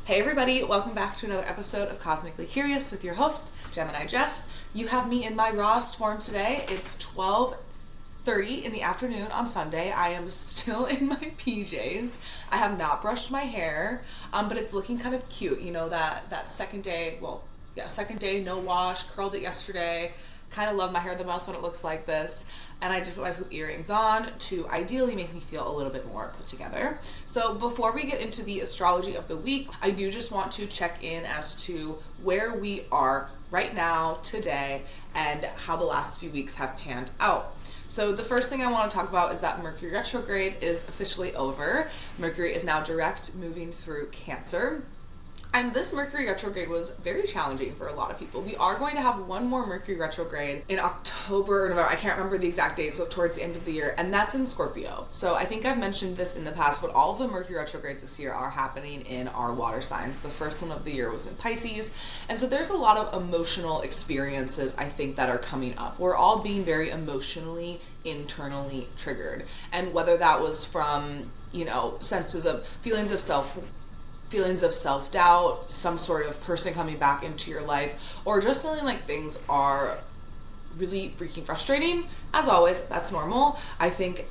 Hey everybody, welcome back to another episode of Cosmically Curious with your host, Gemini Jess. You have me in my rawest form today. It's 12:30 in the afternoon on Sunday. I am still in my PJs. I have not brushed my hair, but it's looking kind of cute. You know, that second day, second day, no wash, curled it yesterday. Kind of love my hair the most when it looks like this. And I just put my hoop earrings on to ideally make me feel a little bit more put together. So before we get into the astrology of the week, I do just want to check in as to where we are right now, today, and how the last few weeks have panned out. So the first thing I want to talk about is that Mercury retrograde is officially over. Mercury is now direct, moving through Cancer. And this Mercury retrograde was very challenging for a lot of people. We are going to have one more Mercury retrograde in October or November. I can't remember the exact date, so towards the end of the year, and that's in Scorpio. So I think I've mentioned this in the past, but all of the Mercury retrogrades this year are happening in our water signs. The first one of the year was in Pisces, and so there's a lot of emotional experiences, I think, that are coming up. We're all being very emotionally, internally triggered. And whether that was from, feelings of self-doubt, some sort of person coming back into your life, or just feeling like things are really freaking frustrating. As always, that's normal. I think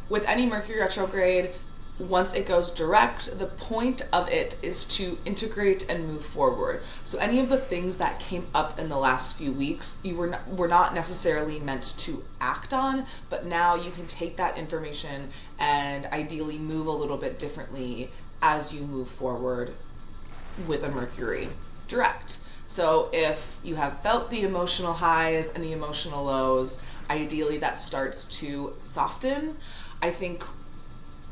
with any Mercury retrograde, once it goes direct, the point of it is to integrate and move forward. So any of the things that came up in the last few weeks, you were not necessarily meant to act on, but now you can take that information and ideally move a little bit differently as you move forward with a Mercury direct. So if you have felt the emotional highs and the emotional lows, ideally that starts to soften. I think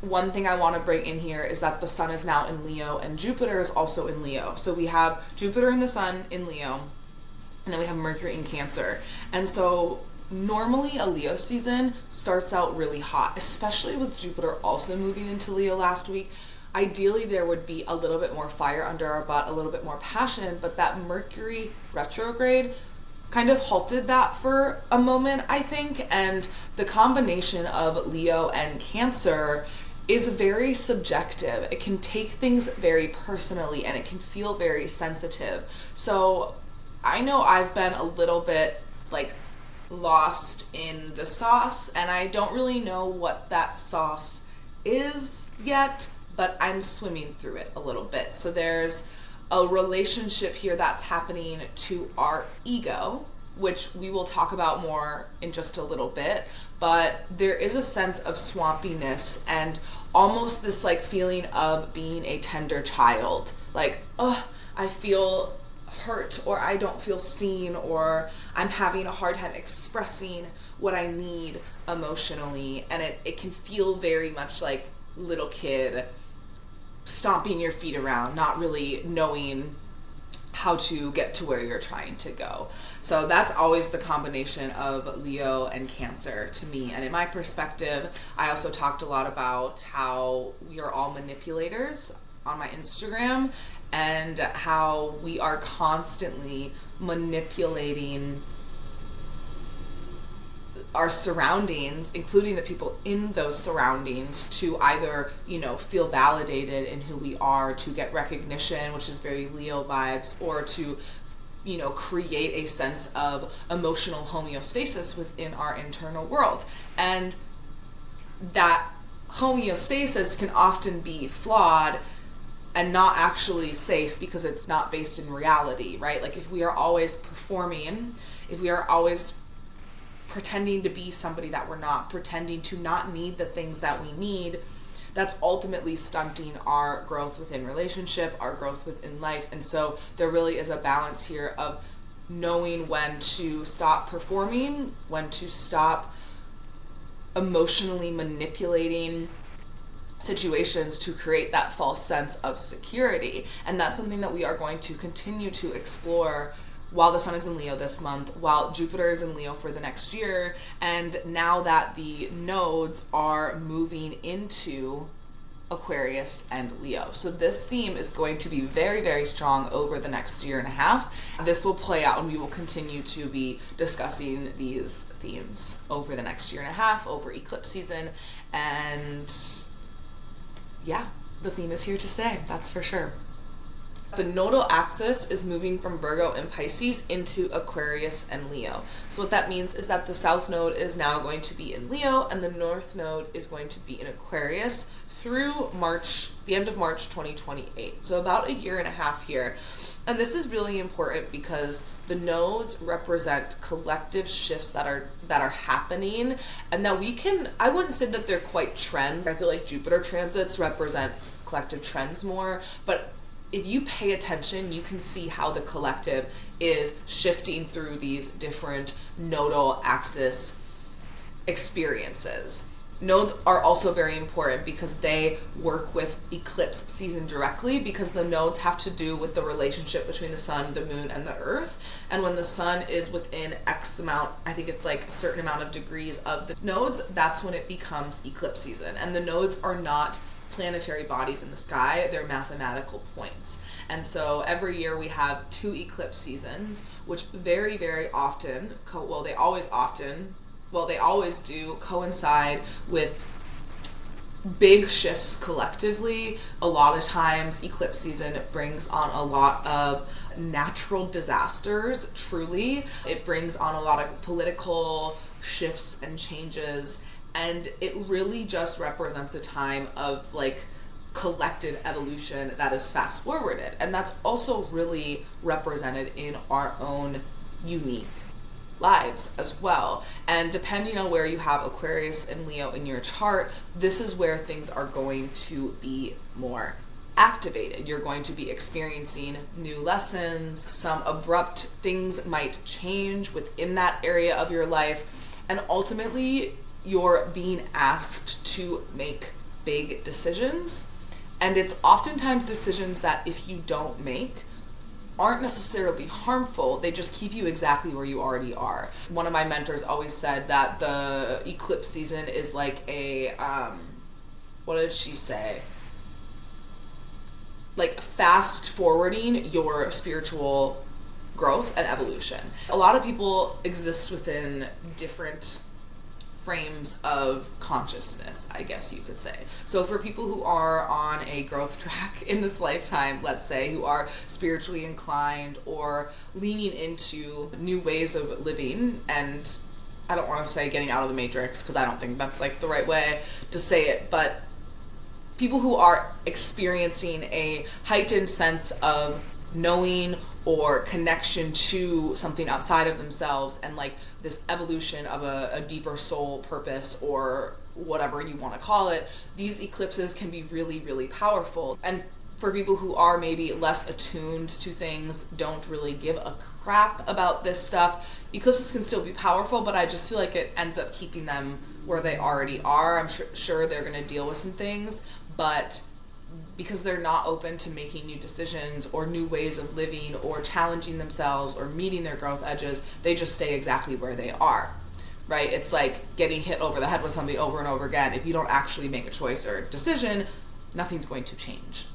one thing I want to bring in here is that the sun is now in Leo and Jupiter is also in Leo. So we have Jupiter and the sun in Leo, and then we have Mercury in Cancer. And so normally a Leo season starts out really hot, especially with Jupiter also moving into Leo last week. Ideally, there would be a little bit more fire under our butt, a little bit more passion, but that Mercury retrograde kind of halted that for a moment, I think. And the combination of Leo and Cancer is very subjective. It can take things very personally and it can feel very sensitive. So I know I've been a little bit lost in the sauce, and I don't really know what that sauce is yet, but I'm swimming through it a little bit. So there's a relationship here that's happening to our ego, which we will talk about more in just a little bit, but there is a sense of swampiness and almost this feeling of being a tender child. I feel hurt, or I don't feel seen, or I'm having a hard time expressing what I need emotionally, and it can feel very much like little kid stomping your feet around, not really knowing how to get to where you're trying to go. So that's always the combination of Leo and Cancer to me. And in my perspective, I also talked a lot about how we are all manipulators on my Instagram, and how we are constantly manipulating our surroundings, including the people in those surroundings, to either, feel validated in who we are, to get recognition, which is very Leo vibes, or to, create a sense of emotional homeostasis within our internal world. And that homeostasis can often be flawed and not actually safe because it's not based in reality, right? If we are always performing, if we are always pretending to be somebody that we're not, pretending to not need the things that we need, that's ultimately stunting our growth within relationship, our growth within life. And so there really is a balance here of knowing when to stop performing, when to stop emotionally manipulating situations to create that false sense of security. And that's something that we are going to continue to explore while the sun is in Leo this month, while Jupiter is in Leo for the next year, and now that the nodes are moving into Aquarius and Leo. So this theme is going to be very, very strong over the next year and a half. This will play out, and we will continue to be discussing these themes over the next year and a half, over eclipse season. And yeah, the theme is here to stay, that's for sure. The nodal axis is moving from Virgo and Pisces into Aquarius and Leo. So what that means is that the south node is now going to be in Leo and the north node is going to be in Aquarius through March, the end of March 2028. So about a year and a half here. And this is really important because the nodes represent collective shifts that are happening, and that we can, I wouldn't say that they're quite trends. I feel like Jupiter transits represent collective trends more, but if you pay attention, you can see how the collective is shifting through these different nodal axis experiences. Nodes are also very important because they work with eclipse season directly, because the nodes have to do with the relationship between the sun, the moon, and the earth. And when the sun is within X amount, I think it's like a certain amount of degrees of the nodes, that's when it becomes eclipse season. And the nodes are not planetary bodies in the sky, they're mathematical points. And so every year we have 2 eclipse seasons, which very, very often, they always do coincide with big shifts collectively. A lot of times eclipse season brings on a lot of natural disasters, truly. It brings on a lot of political shifts and changes, and it really just represents a time of like collective evolution that is fast forwarded. And that's also really represented in our own unique lives as well. And depending on where you have Aquarius and Leo in your chart, this is where things are going to be more activated. You're going to be experiencing new lessons. Some abrupt things might change within that area of your life, and ultimately you're being asked to make big decisions. And it's oftentimes decisions that if you don't make aren't necessarily harmful, they just keep you exactly where you already are. One of my mentors always said that the eclipse season is like a, what did she say? Like fast forwarding your spiritual growth and evolution. A lot of people exist within different frames of consciousness, I guess you could say. So for people who are on a growth track in this lifetime, let's say, who are spiritually inclined or leaning into new ways of living, and I don't want to say getting out of the matrix because I don't think that's like the right way to say it, but people who are experiencing a heightened sense of knowing or connection to something outside of themselves, and like this evolution of a deeper soul purpose or whatever you want to call it, these eclipses can be really, really powerful. And for people who are maybe less attuned to things, don't really give a crap about this stuff, eclipses can still be powerful, but I just feel like it ends up keeping them where they already are. I'm sure they're going to deal with some things, but because they're not open to making new decisions or new ways of living or challenging themselves or meeting their growth edges, they just stay exactly where they are, right? It's like getting hit over the head with something over and over again. If you don't actually make a choice or decision, nothing's going to change.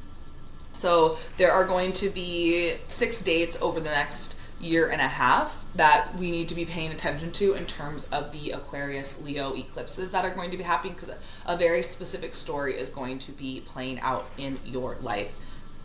So there are going to be 6 dates over the next year and a half that we need to be paying attention to in terms of the Aquarius Leo eclipses that are going to be happening, because a very specific story is going to be playing out in your life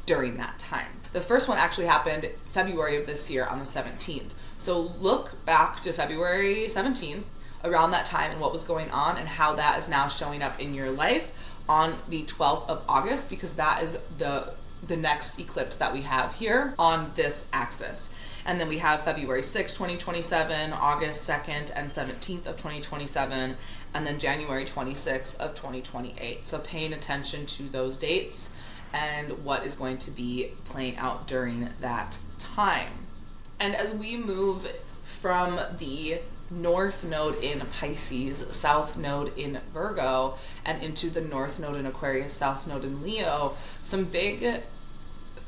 during that time. The first one actually happened February of this year on the 17th. So look back to February 17th, around that time, and what was going on and how that is now showing up in your life on the 12th of August, because that is the next eclipse that we have here on this axis. And then we have February 6th, 2027, August 2nd and 17th of 2027, and then January 26th of 2028. So paying attention to those dates and what is going to be playing out during that time. And as we move from the north node in Pisces, south node in Virgo, and into the north node in Aquarius, south node in Leo, some big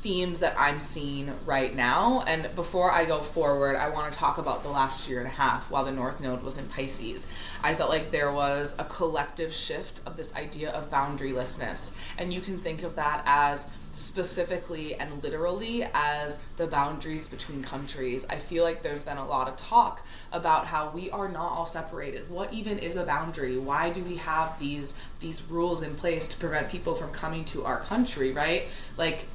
themes that I'm seeing right now. And before I go forward, I want to talk about the last year and a half while the north node was in Pisces. I felt like there was a collective shift of this idea of boundarylessness, and you can think of that as specifically and literally as the boundaries between countries. I feel like there's been a lot of talk about how we are not all separated. What even is a boundary? Why do we have these rules in place to prevent people from coming to our country, right? Like,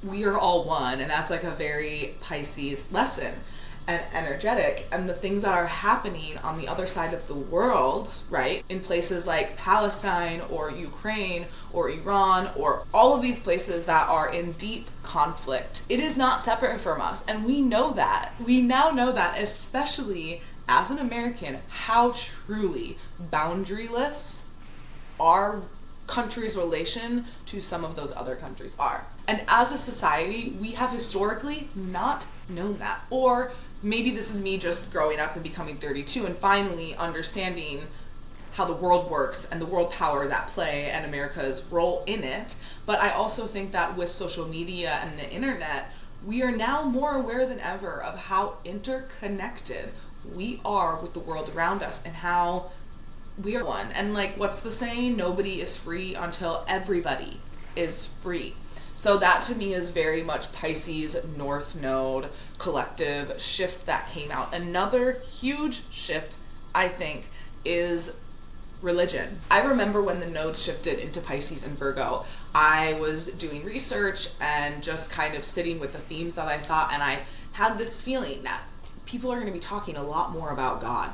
we are all one, and that's like a very Pisces lesson and energetic. And the things that are happening on the other side of the world, right, in places like Palestine or Ukraine or Iran or all of these places that are in deep conflict, it is not separate from us. And we know that. We now know that, especially as an American, how truly boundaryless our country's relation to some of those other countries are. And as a society, we have historically not known that. Or maybe this is me just growing up and becoming 32 and finally understanding how the world works and the world power is at play and America's role in it. But I also think that with social media and the internet, we are now more aware than ever of how interconnected we are with the world around us and how we are one. And like, what's the saying? Nobody is free until everybody is free. So that to me is very much Pisces North Node collective shift that came out. Another huge shift, I think, is religion. I remember when the node shifted into Pisces and Virgo, I was doing research and just kind of sitting with the themes that I thought, and I had this feeling that people are going to be talking a lot more about God.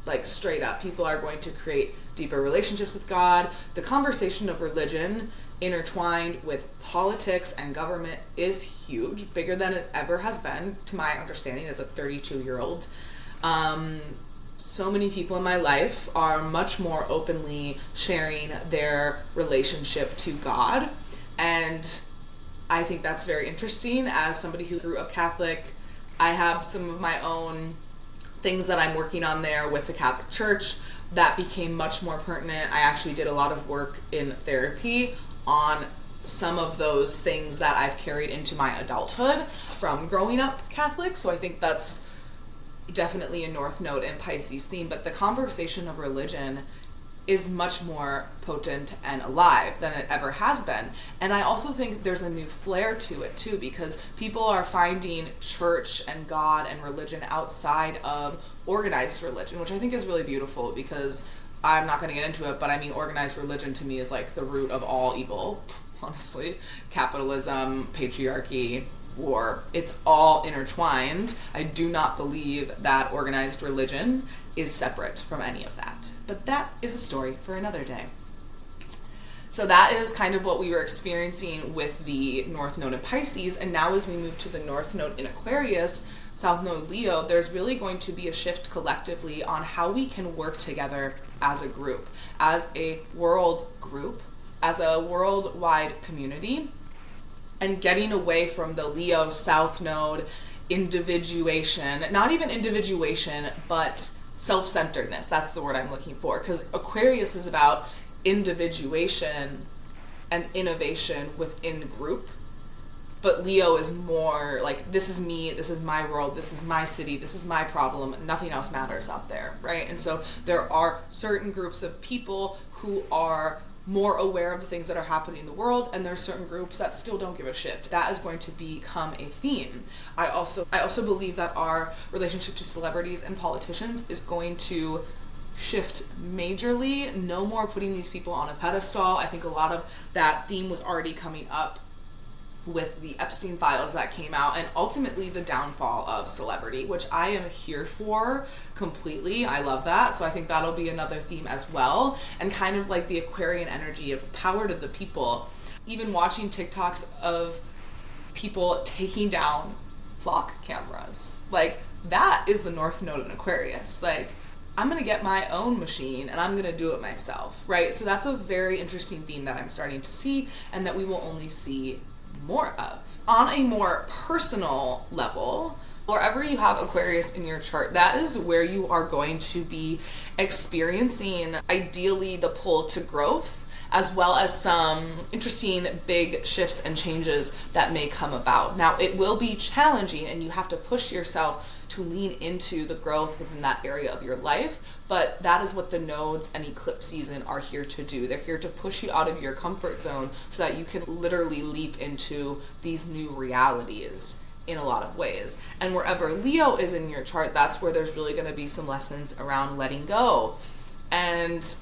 Like straight up, people are going to create deeper relationships with God. The conversation of religion intertwined with politics and government is huge, bigger than it ever has been, to my understanding as a 32-year-old. So many people in my life are much more openly sharing their relationship to God, and I think that's very interesting. As somebody who grew up Catholic, I have some of my own things that I'm working on there with the Catholic Church that became much more pertinent. I actually did a lot of work in therapy on some of those things that I've carried into my adulthood from growing up Catholic. So I think that's definitely a North Node and Pisces theme, but the conversation of religion is much more potent and alive than it ever has been. And I also think there's a new flair to it too, because people are finding church and God and religion outside of organized religion, which I think is really beautiful, because I'm not going to get into it, but I mean, organized religion to me is like the root of all evil, honestly. Capitalism, patriarchy, war, it's all intertwined. I do not believe that organized religion is separate from any of that. But that is a story for another day. So that is kind of what we were experiencing with the North Node in Pisces. And now as we move to the North Node in Aquarius, South Node Leo, there's really going to be a shift collectively on how we can work together as a group, as a world group, as a worldwide community, and getting away from the Leo South Node individuation, not even individuation, but self-centeredness. That's the word I'm looking for, because Aquarius is about individuation and innovation within group, but Leo is more like, this is me, this is my world, this is my city, this is my problem, nothing else matters out there, right? And so there are certain groups of people who are more aware of the things that are happening in the world, and there's certain groups that still don't give a shit. That is going to become a theme. I also believe that our relationship to celebrities and politicians is going to shift majorly. No more putting these people on a pedestal. I think a lot of that theme was already coming up with the Epstein files that came out, and ultimately the downfall of celebrity, which I am here for completely. I love that. So I think that'll be another theme as well, and kind of like the Aquarian energy of power to the people. Even watching TikToks of people taking down flock cameras, like that is the North Node in Aquarius. Like, I'm gonna get my own machine and I'm gonna do it myself, right? So that's a very interesting theme that I'm starting to see, and that we will only see more of. On a more personal level, wherever you have Aquarius in your chart, that is where you are going to be experiencing ideally the pull to growth, as well as some interesting big shifts and changes that may come about. Now, it will be challenging and you have to push yourself to lean into the growth within that area of your life, but that is what the nodes and eclipse season are here to do. They're here to push you out of your comfort zone so that you can literally leap into these new realities in a lot of ways. And wherever Leo is in your chart, that's where there's really going to be some lessons around letting go. And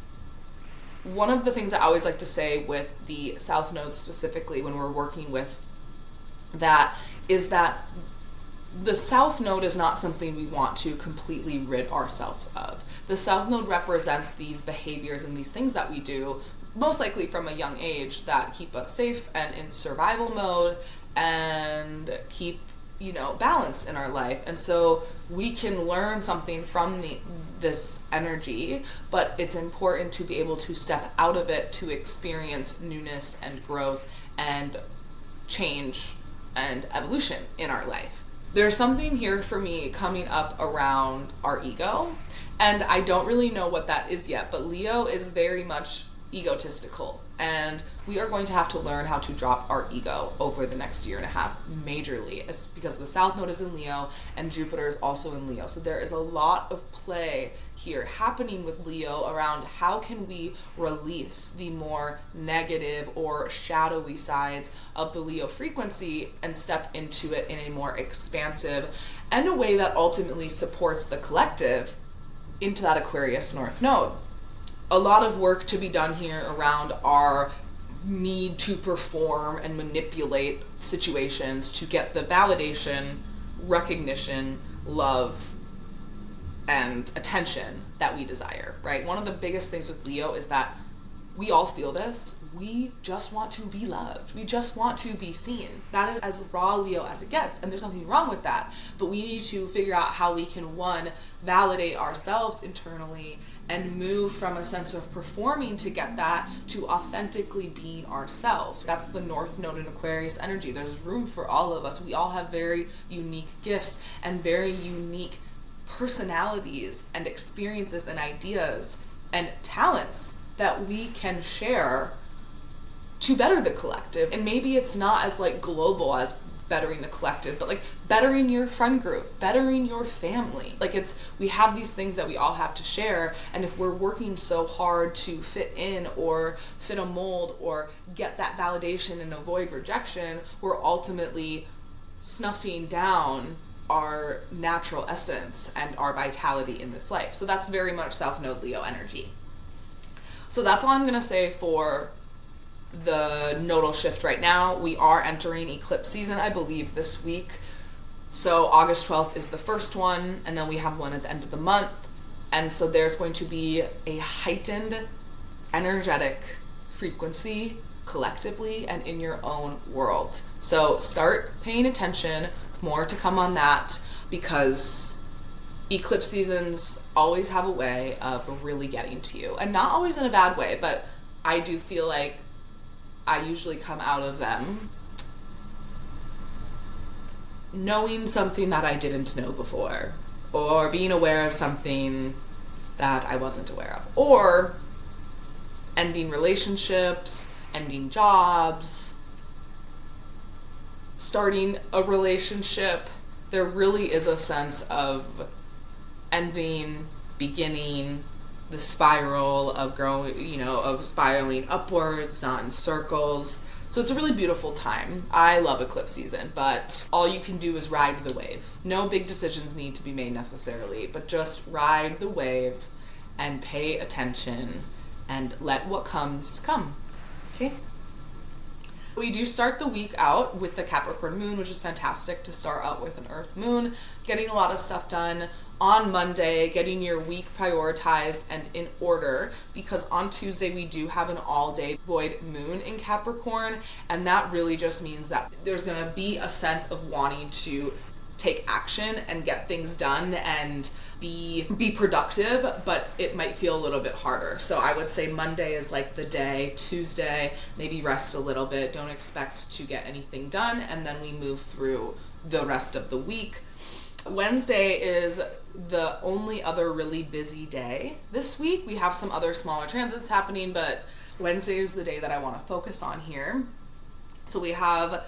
one of the things I always like to say with the South Node specifically when we're working with that is that the South Node is not something we want to completely rid ourselves of. The South Node represents these behaviors and these things that we do, most likely from a young age, that keep us safe and in survival mode and keep, balance in our life. And so we can learn something from this energy, but it's important to be able to step out of it to experience newness and growth and change and evolution in our life. There's something here for me coming up around our ego, and I don't really know what that is yet, but Leo is very much egotistical, and we are going to have to learn how to drop our ego over the next year and a half majorly, because the South Node is in Leo and Jupiter is also in Leo. So there is a lot of play here happening with Leo around how can we release the more negative or shadowy sides of the Leo frequency and step into it in a more expansive and a way that ultimately supports the collective into that Aquarius North Node. A lot of work to be done here around our need to perform and manipulate situations to get the validation, recognition, love, and attention that we desire, right? One of the biggest things with Leo is that we all feel this. We just want to be loved. We just want to be seen. That is as raw Leo as it gets, and there's nothing wrong with that. But we need to figure out how we can, one, validate ourselves internally and move from a sense of performing to get that to authentically being ourselves. That's the North Node in Aquarius energy. There's room for all of us. We all have very unique gifts and very unique personalities and experiences and ideas and talents that we can share to better the collective. And maybe it's not as global as bettering the collective, but bettering your friend group, bettering your family. We have these things that we all have to share, and if we're working so hard to fit in or fit a mold or get that validation and avoid rejection, we're ultimately snuffing down our natural essence and our vitality in this life. So that's very much South Node Leo energy. So that's all I'm going to say for the nodal shift right now. We are entering eclipse season, I believe, this week. So August 12th is the first one, and then we have one at the end of the month. And so there's going to be a heightened energetic frequency collectively and in your own world. So start paying attention, more to come on that, because eclipse seasons always have a way of really getting to you, and not always in a bad way, but I do feel like I usually come out of them knowing something that I didn't know before, or being aware of something that I wasn't aware of, or ending relationships, ending jobs, starting a relationship. There really is a sense of ending, beginning, the spiral of growing, of spiraling upwards, not in circles. So it's a really beautiful time. I love eclipse season, but all you can do is ride the wave. No big decisions need to be made necessarily, but just ride the wave and pay attention and let what comes come. Okay? We do start the week out with the Capricorn moon, which is fantastic to start out with an earth moon, getting a lot of stuff done on Monday, getting your week prioritized and in order, because on Tuesday we do have an all-day void moon in Capricorn, and that really just means that there's going to be a sense of wanting to take action and get things done and be productive, but it might feel a little bit harder. So I would say Monday is the day. Tuesday, maybe rest a little bit, don't expect to get anything done, and then we move through the rest of the week. Wednesday is the only other really busy day this week. We have some other smaller transits happening, but Wednesday is the day that I want to focus on here. So we have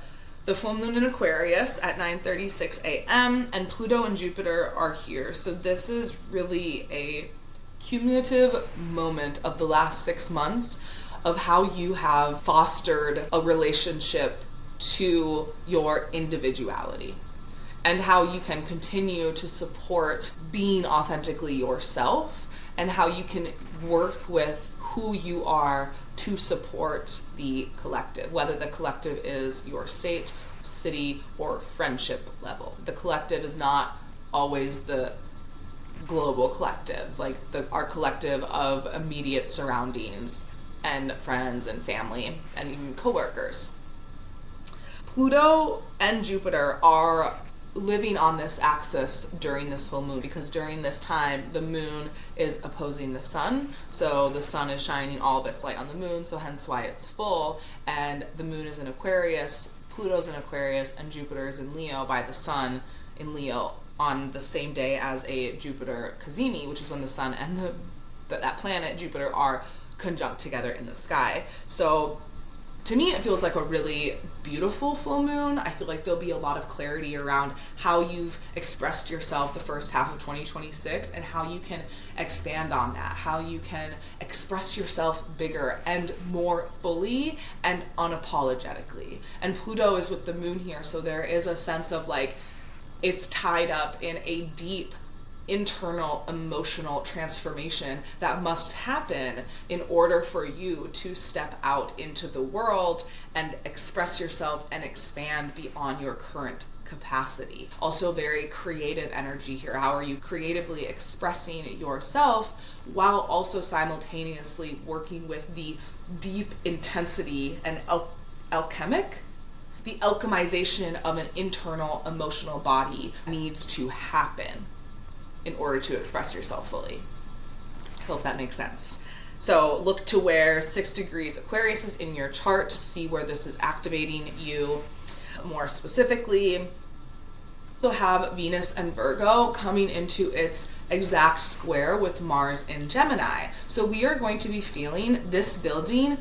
the full moon in Aquarius at 9:36 a.m. and Pluto and Jupiter are here. So this is really a cumulative moment of the last 6 months of how you have fostered a relationship to your individuality, and how you can continue to support being authentically yourself, and how you can work with who you are to support the collective, whether the collective is your state, city, or friendship level. The collective is not always the global collective, like our collective of immediate surroundings and friends and family and even coworkers. Pluto and Jupiter are living on this axis during this full moon, because during this time the moon is opposing the sun, so the sun is shining all of its light on the moon, so hence why it's full. And the moon is in Aquarius, Pluto's in Aquarius, and Jupiter is in Leo by the sun in Leo on the same day as a Jupiter cazimi, which is when the sun and that planet Jupiter are conjunct together in the sky. So to me, it feels like a really beautiful full moon. I feel like there'll be a lot of clarity around how you've expressed yourself the first half of 2026 and how you can expand on that, how you can express yourself bigger and more fully and unapologetically. And Pluto is with the moon here, so there is a sense of like it's tied up in a deep internal emotional transformation that must happen in order for you to step out into the world and express yourself and expand beyond your current capacity. Also very creative energy here. How are you creatively expressing yourself while also simultaneously working with the deep intensity and the alchemization of an internal emotional body needs to happen in order to express yourself fully. I hope that makes sense. So look to where 6 degrees Aquarius is in your chart to see where this is activating you more specifically. So have Venus and Virgo coming into its exact square with Mars in Gemini. So we are going to be feeling this building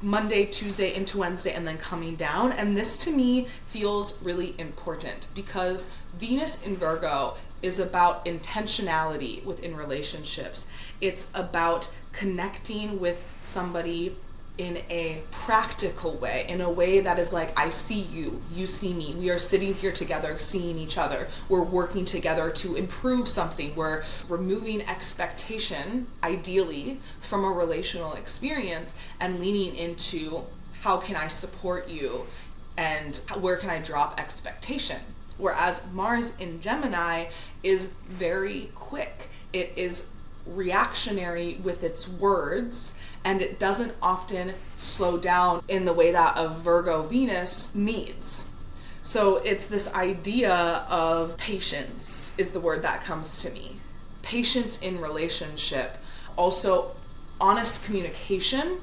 Monday, Tuesday into Wednesday, and then coming down. And this to me feels really important because Venus in Virgo is about intentionality within relationships. It's about connecting with somebody in a practical way, in a way that is like, I see you, you see me, we are sitting here together seeing each other, we're working together to improve something, we're removing expectation, ideally, from a relational experience and leaning into how can I support you and where can I drop expectation. Whereas Mars in Gemini is very quick. It is reactionary with its words, and it doesn't often slow down in the way that a Virgo Venus needs. So it's this idea of patience is the word that comes to me. Patience in relationship. Also honest communication,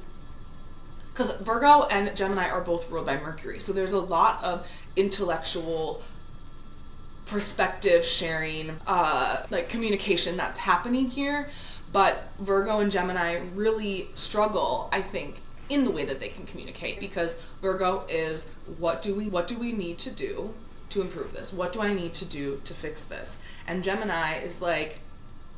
because Virgo and Gemini are both ruled by Mercury. So there's a lot of intellectual perspective sharing, like communication that's happening here. But Virgo and Gemini really struggle, I think, in the way that they can communicate, because Virgo is what do we need to do to improve this? What do I need to do to fix this? And Gemini is like,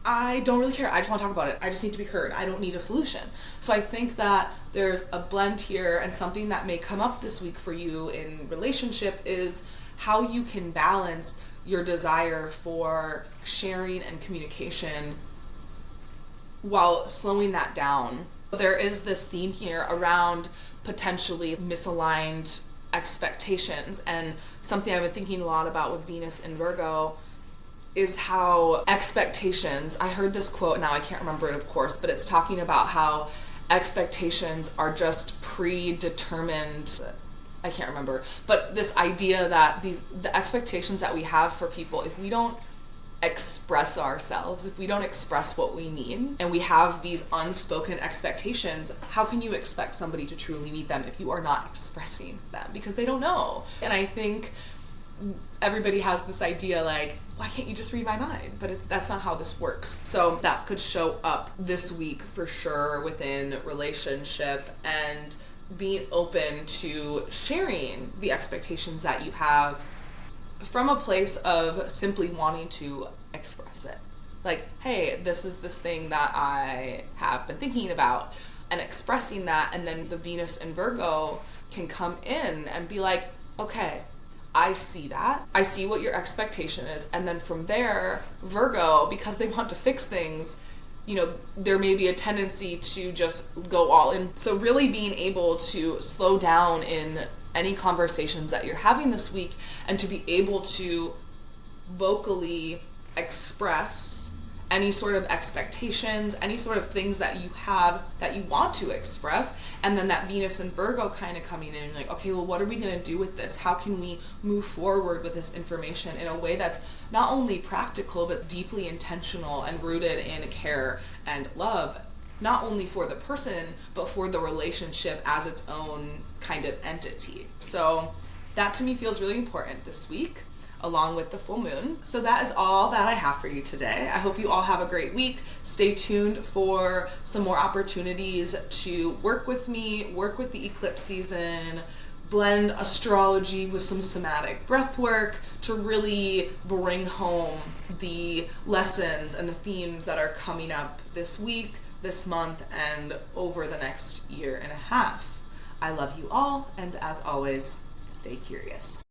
I don't really care. I just want to talk about it. I just need to be heard. I don't need a solution. So I think that there's a blend here, and something that may come up this week for you in relationship is how you can balance your desire for sharing and communication while slowing that down. There is this theme here around potentially misaligned expectations, and something I've been thinking a lot about with Venus and Virgo is how expectations, I heard this quote, now I can't remember it of course, but it's talking about how expectations are just predetermined, I can't remember, but this idea that the expectations that we have for people, if we don't express ourselves, if we don't express what we need, and we have these unspoken expectations, how can you expect somebody to truly meet them if you are not expressing them? Because they don't know. And I think everybody has this idea like, why can't you just read my mind? But that's not how this works. So that could show up this week for sure within relationship, and being open to sharing the expectations that you have from a place of simply wanting to express it. Like, hey, this is this thing that I have been thinking about, and expressing that, and then the Venus and Virgo can come in and be like, okay, I see that. I see what your expectation is. And then from there, Virgo, because they want to fix things, you know, there may be a tendency to just go all in. So really being able to slow down in any conversations that you're having this week, and to be able to vocally express any sort of expectations, any sort of things that you have that you want to express. And then that Venus and Virgo kind of coming in, like, okay, well, what are we going to do with this? How can we move forward with this information in a way that's not only practical, but deeply intentional and rooted in care and love, not only for the person, but for the relationship as its own kind of entity. So that to me feels really important this week, along with the full moon. So that is all that I have for you today. I hope you all have a great week. Stay tuned for some more opportunities to work with me, work with the eclipse season, blend astrology with some somatic breath work to really bring home the lessons and the themes that are coming up this week, this month, and over the next year and a half. I love you all, and as always, stay curious.